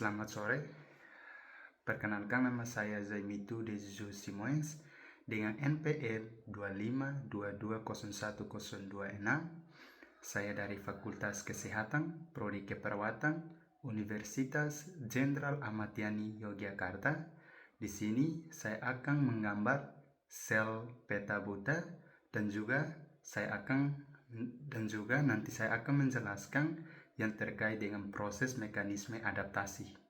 Selamat sore, perkenalkan nama saya Zaimitu Dezu Simoes dengan NPM 2522010206. Saya dari Fakultas Kesehatan, Prodi Keperawatan, Universitas Jenderal Ahmad Yani Yogyakarta. Di sini saya akan menggambar sel peta buta dan juga nanti saya akan menjelaskan yang terkait dengan proses mekanisme adaptasi.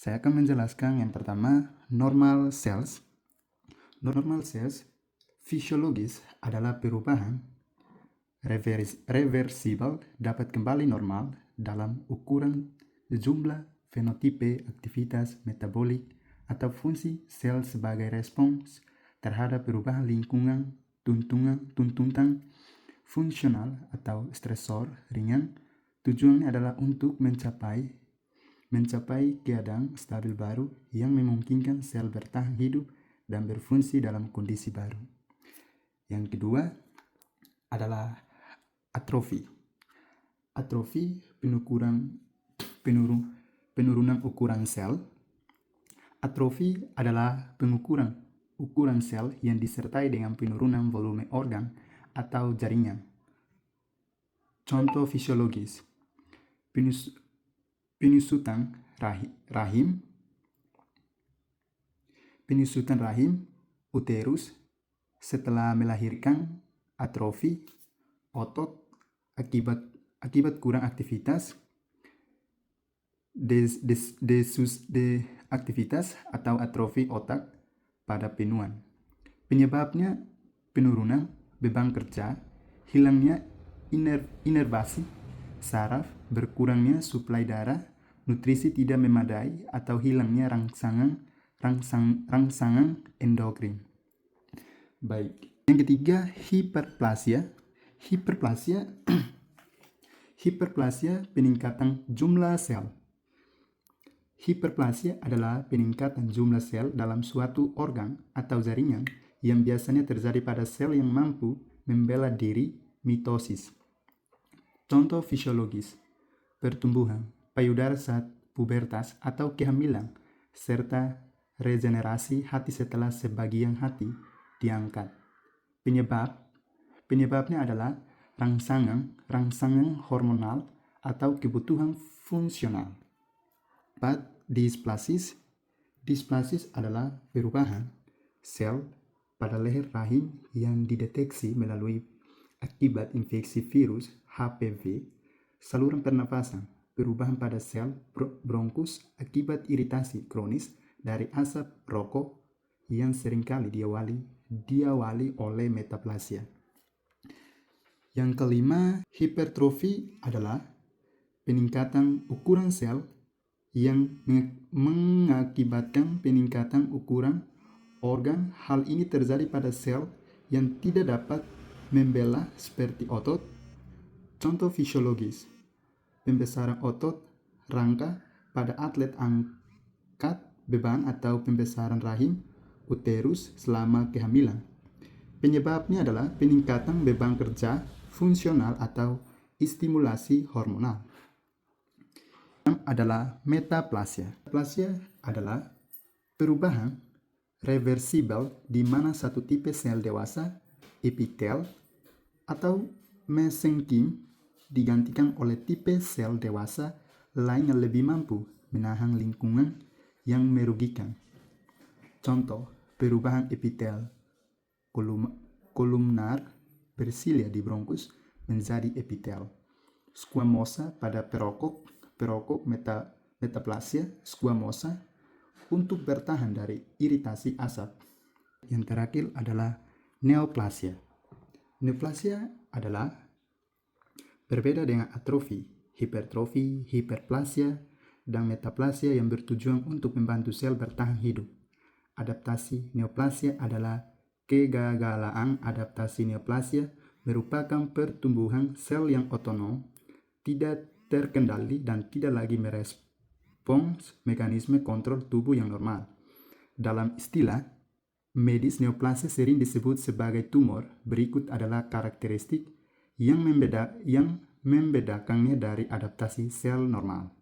Saya akan menjelaskan yang pertama, normal cells. Normal cells fisiologis adalah perubahan reversibel dapat kembali normal dalam ukuran jumlah, fenotipe, aktivitas metabolik, atau fungsi sel sebagai respons terhadap perubahan lingkungan, tuntutan fungsional atau stresor ringan. Tujuannya adalah untuk mencapai keadaan stabil baru yang memungkinkan sel bertahan hidup dan berfungsi dalam kondisi baru. Yang kedua adalah atrofi. Atrofi penurunan ukuran sel. Atrofi adalah ukuran sel yang disertai dengan penurunan volume organ atau jaringan. Contoh fisiologis: penyusutan rahim, uterus setelah melahirkan, atrofi otot akibat kurang aktivitas, aktivitas atau atrofi otak pada penuaan. Penyebabnya penurunan beban kerja, hilangnya inervasi saraf, berkurangnya suplai darah, nutrisi tidak memadai, atau hilangnya rangsangan endokrin. Baik. Yang ketiga, hiperplasia. Hiperplasia peningkatan jumlah sel. Hiperplasia adalah peningkatan jumlah sel dalam suatu organ atau jaringan yang biasanya terjadi pada sel yang mampu membela diri, mitosis. Contoh fisiologis: pertumbuhan payudara saat pubertas atau kehamilan, serta regenerasi hati setelah sebagian hati diangkat. Penyebabnya adalah rangsangan hormonal atau kebutuhan fungsional. 4. Displasis adalah perubahan sel pada leher rahim yang dideteksi melalui akibat infeksi virus HPV, saluran pernafasan, perubahan pada sel bronkus akibat iritasi kronis dari asap rokok yang seringkali diawali oleh metaplasia. Yang kelima, hipertrofi adalah peningkatan ukuran sel yang mengakibatkan peningkatan ukuran organ. Hal ini terjadi pada sel yang tidak dapat membela seperti otot. Contoh fisiologis: pembesaran otot rangka pada atlet angkat beban atau pembesaran rahim uterus selama kehamilan. Penyebabnya adalah peningkatan beban kerja fungsional atau stimulasi hormonal. Yang adalah metaplasia. Metaplasia adalah perubahan reversibel di mana satu tipe sel dewasa, epitel atau mesenkim, digantikan oleh tipe sel dewasa lain yang lebih mampu menahan lingkungan yang merugikan. Contoh, perubahan epitel kolumnar bersilia di bronkus menjadi epitel squamosa pada perokok metaplasia squamosa untuk bertahan dari iritasi asap. Yang terakhir adalah neoplasia. Neoplasia adalah berbeda dengan atrofi, hipertrofi, hiperplasia, dan metaplasia yang bertujuan untuk membantu sel bertahan hidup. Adaptasi neoplasia adalah kegagalan adaptasi. Neoplasia merupakan pertumbuhan sel yang otonom, tidak terkendali, dan tidak lagi merespons mekanisme kontrol tubuh yang normal. Dalam istilah medis, neoplasia sering disebut sebagai tumor. Berikut adalah karakteristik yang membedakannya dari adaptasi sel normal.